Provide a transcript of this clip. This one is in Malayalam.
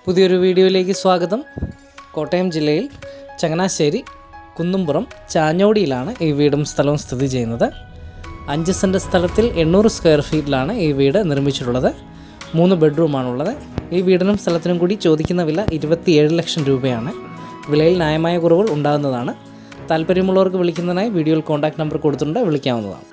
പുതിയൊരു വീഡിയോയിലേക്ക് സ്വാഗതം. കോട്ടയം ജില്ലയിൽ ചങ്ങനാശ്ശേരി കുന്നുംപുറം ചാഞ്ഞോടിയിലാണ് ഈ വീടും സ്ഥലവും സ്ഥിതി ചെയ്യുന്നത്. 5 സെൻറ്റ് സ്ഥലത്തിൽ 800 സ്ക്വയർ ഫീറ്റിലാണ് ഈ വീട് നിർമ്മിച്ചിട്ടുള്ളത്. 3 ബെഡ്റൂമാണുള്ളത്. ഈ വീടിനും സ്ഥലത്തിനും കൂടി ചോദിക്കുന്ന വില 27 ലക്ഷം രൂപയാണ്. വിലയിൽ ന്യായമായ കുറവുകൾ ഉണ്ടാകുന്നതാണ്. താല്പര്യമുള്ളവർക്ക് വിളിക്കുന്നതിനായി വീഡിയോയിൽ കോൺടാക്റ്റ് നമ്പർ കൊടുത്തിട്ടുണ്ട്, വിളിക്കാവുന്നതാണ്.